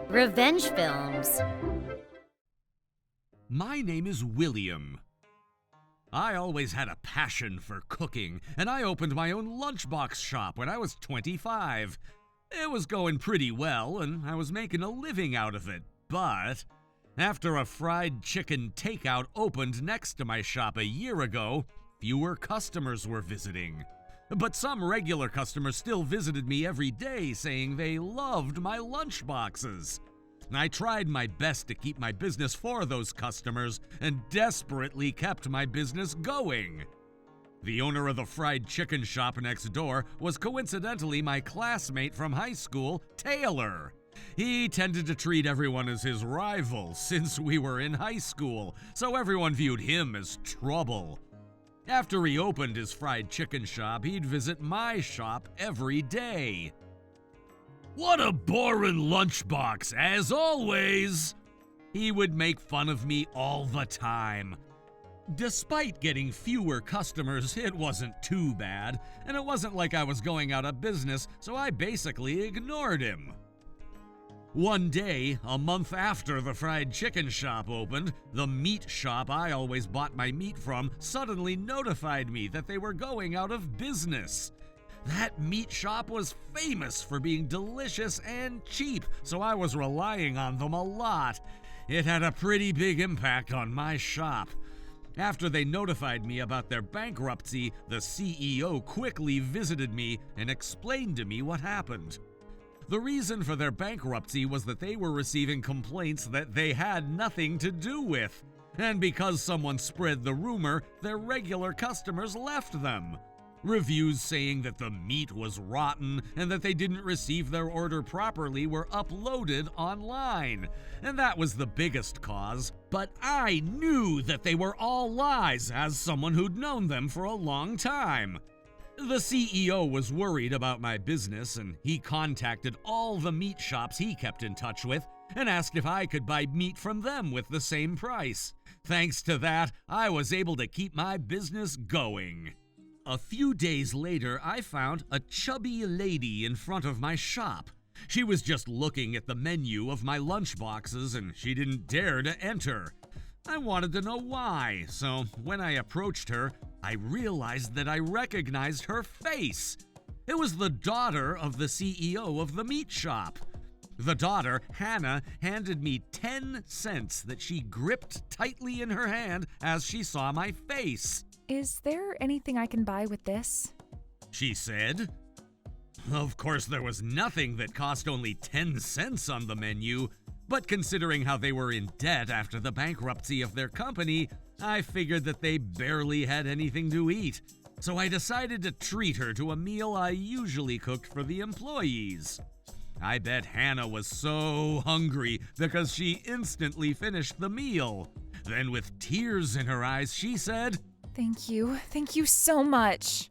Revenge films. My name is William. I always had a passion for cooking, and I opened my own lunchbox shop when I was 25. It was going pretty well, and I was making a living out of it. But after a fried chicken takeout opened next to my shop a year ago, fewer customers were visiting. But some regular customers still visited me every day, saying they loved my lunchboxes. I tried my best to keep my business for those customers and desperately kept my business going. The owner of the fried chicken shop next door was coincidentally my classmate from high school, Taylor. He tended to treat everyone as his rival since we were in high school, so everyone viewed him as trouble. After he opened his fried chicken shop, he'd visit my shop every day. "What a boring lunchbox, as always!" He would make fun of me all the time. Despite getting fewer customers, it wasn't too bad, and it wasn't like I was going out of business, so I basically ignored him. One day, a month after the fried chicken shop opened, the meat shop I always bought my meat from suddenly notified me that they were going out of business. That meat shop was famous for being delicious and cheap, so I was relying on them a lot. It had a pretty big impact on my shop. After they notified me about their bankruptcy, the CEO quickly visited me and explained to me what happened. The reason for their bankruptcy was that they were receiving complaints that they had nothing to do with. And because someone spread the rumor, their regular customers left them. Reviews saying that the meat was rotten and that they didn't receive their order properly were uploaded online. And that was the biggest cause. But I knew that they were all lies as someone who'd known them for a long time. The CEO was worried about my business, and he contacted all the meat shops he kept in touch with and asked if I could buy meat from them with the same price. Thanks to that, I was able to keep my business going. A few days later, I found a chubby lady in front of my shop. She was just looking at the menu of my lunchboxes, and she didn't dare to enter. I wanted to know why, so when I approached her, I realized that I recognized her face. It was the daughter of the CEO of the meat shop. The daughter, Hannah, handed me 10 cents that she gripped tightly in her hand as she saw my face. "Is there anything I can buy with this?" she said. Of course, there was nothing that cost only 10 cents on the menu, but considering how they were in debt after the bankruptcy of their company, I figured that they barely had anything to eat. So I decided to treat her to a meal I usually cooked for the employees. I bet Hannah was so hungry because she instantly finished the meal. Then with tears in her eyes, she said, Thank you so much."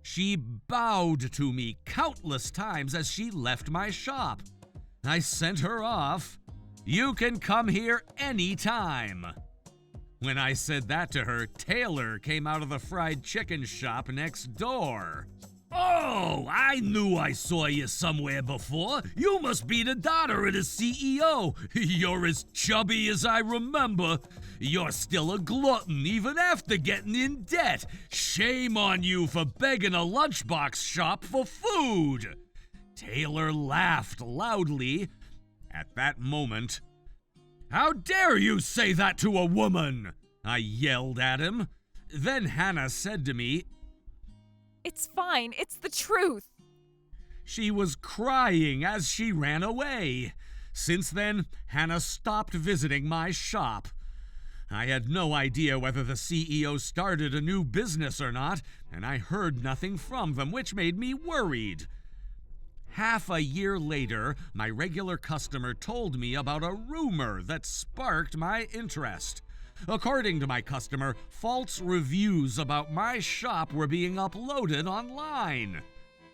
She bowed to me countless times as she left my shop. I sent her off. "You can come here anytime." When I said that to her, Taylor came out of the fried chicken shop next door. "Oh, I knew I saw you somewhere before. You must be the daughter of the CEO. You're as chubby as I remember. You're still a glutton even after getting in debt. Shame on you for begging a lunchbox shop for food." Taylor laughed loudly. At that moment, "How dare you say that to a woman?" I yelled at him. Then Hannah said to me, "It's fine, it's the truth." She was crying as she ran away. Since then, Hannah stopped visiting my shop. I had no idea whether the CEO started a new business or not, and I heard nothing from them, which made me worried. Half a year later, my regular customer told me about a rumor that sparked my interest. According to my customer, false reviews about my shop were being uploaded online.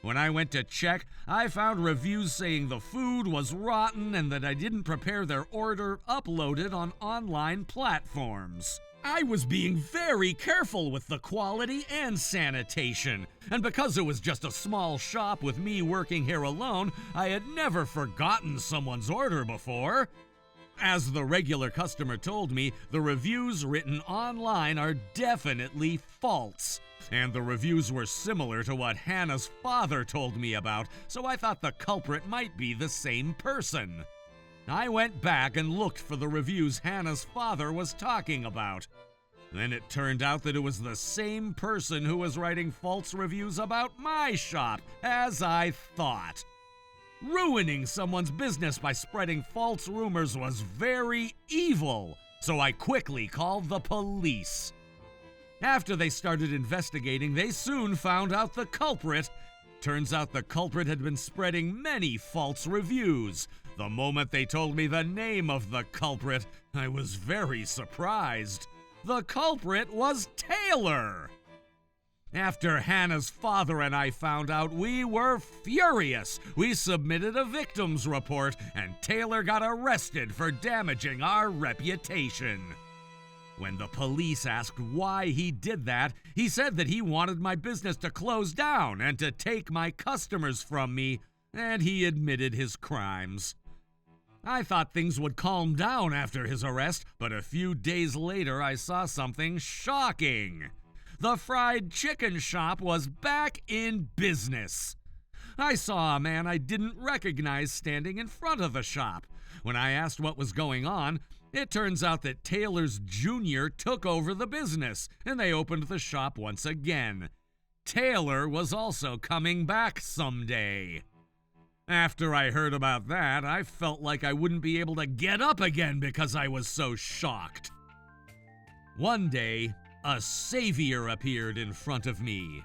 When I went to check, I found reviews saying the food was rotten and that I didn't prepare their order uploaded on online platforms. I was being very careful with the quality and sanitation, and because it was just a small shop with me working here alone, I had never forgotten someone's order before. As the regular customer told me, the reviews written online are definitely false. And the reviews were similar to what Hannah's father told me about, so I thought the culprit might be the same person. I went back and looked for the reviews Hannah's father was talking about. Then it turned out that it was the same person who was writing false reviews about my shop, as I thought. Ruining someone's business by spreading false rumors was very evil, so I quickly called the police. After they started investigating, they soon found out the culprit. Turns out the culprit had been spreading many false reviews. The moment they told me the name of the culprit, I was very surprised. The culprit was Taylor. After Hannah's father and I found out, we were furious. We submitted a victim's report, and Taylor got arrested for damaging our reputation. When the police asked why he did that, he said that he wanted my business to close down and to take my customers from me, and he admitted his crimes. I thought things would calm down after his arrest, but a few days later I saw something shocking. The fried chicken shop was back in business. I saw a man I didn't recognize standing in front of the shop. When I asked what was going on, it turns out that Taylor's Jr. took over the business, and they opened the shop once again. Taylor was also coming back someday. After I heard about that, I felt like I wouldn't be able to get up again because I was so shocked. One day, a savior appeared in front of me.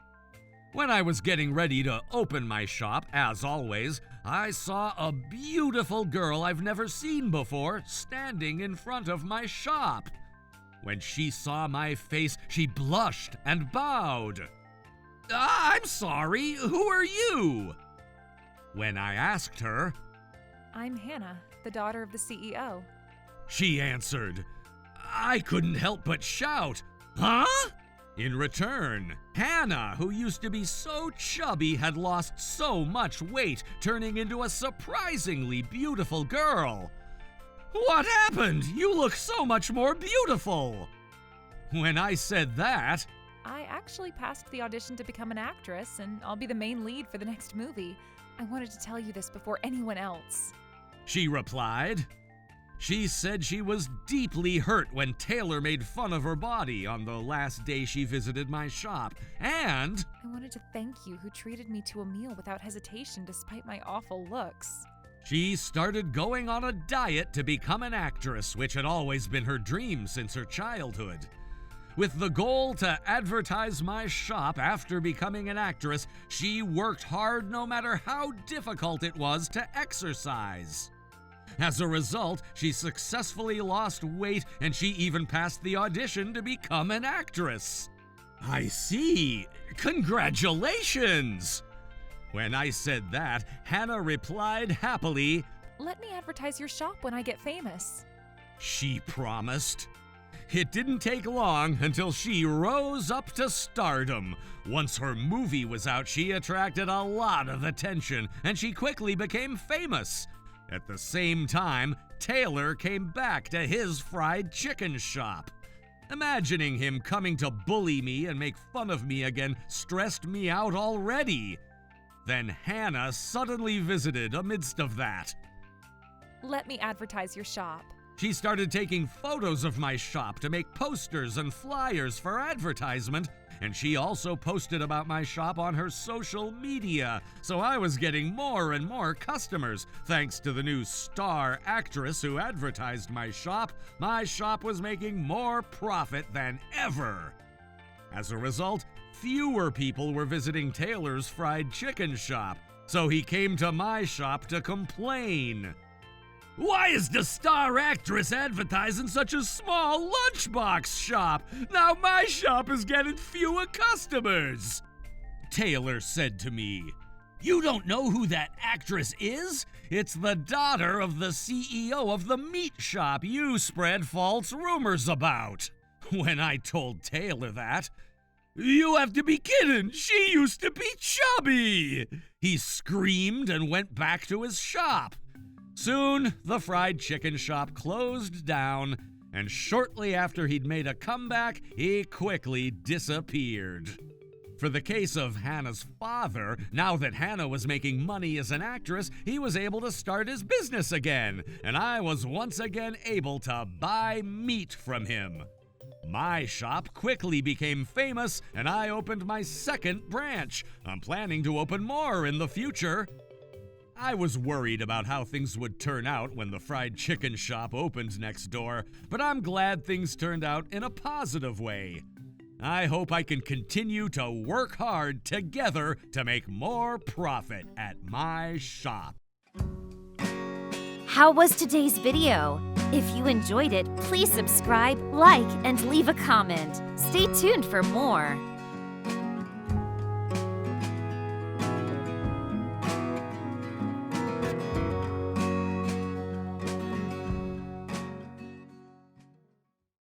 When I was getting ready to open my shop, as always, I saw a beautiful girl I've never seen before standing in front of my shop. When she saw my face, she blushed and bowed. "I'm sorry, who are you?" When I asked her, I'm Hannah, the daughter of the CEO. she answered. I couldn't help but shout, "Huh?" In return, Hannah, who used to be so chubby, had lost so much weight, turning into a surprisingly beautiful girl. "What happened? You look so much more beautiful." When I said that, I actually passed the audition to become an actress, and I'll be the main lead for the next movie. I wanted to tell you this before anyone else. she replied. She said she was deeply hurt when Taylor made fun of her body on the last day she visited my shop, and I wanted to thank you who treated me to a meal without hesitation despite my awful looks. she started going on a diet to become an actress, which had always been her dream since her childhood. With the goal to advertise my shop after becoming an actress, she worked hard no matter how difficult it was to exercise. As a result, she successfully lost weight, and she even passed the audition to become an actress. I see. Congratulations! When I said that, Hannah replied happily, Let me advertise your shop when I get famous. she promised. It didn't take long until she rose up to stardom. Once her movie was out, she attracted a lot of attention, and she quickly became famous. At the same time, Taylor came back to his fried chicken shop. Imagining him coming to bully me and make fun of me again stressed me out already. Then Hannah suddenly visited amidst of that. Let me advertise your shop. She started taking photos of my shop to make posters and flyers for advertisement, and she also posted about my shop on her social media, so I was getting more and more customers. Thanks to the new star actress who advertised my shop was making more profit than ever. As a result, fewer people were visiting Taylor's fried chicken shop, so he came to my shop to complain. Why is the star actress advertising such a small lunchbox shop? Now my shop is getting fewer customers. Taylor said to me, You don't know who that actress is? It's the daughter of the CEO of the meat shop you spread false rumors about. when I told Taylor that. "You have to be kidding! She used to be chubby!" he screamed and went back to his shop. Soon, the fried chicken shop closed down, and shortly after he'd made a comeback, he quickly disappeared. For the case of Hannah's father, now that Hannah was making money as an actress, he was able to start his business again, and I was once again able to buy meat from him. My shop quickly became famous, and I opened my second branch. I'm planning to open more in the future. I was worried about how things would turn out when the fried chicken shop opened next door, but I'm glad things turned out in a positive way. I hope I can continue to work hard together to make more profit at my shop. How was today's video? If you enjoyed it, please subscribe, like, and leave a comment. Stay tuned for more.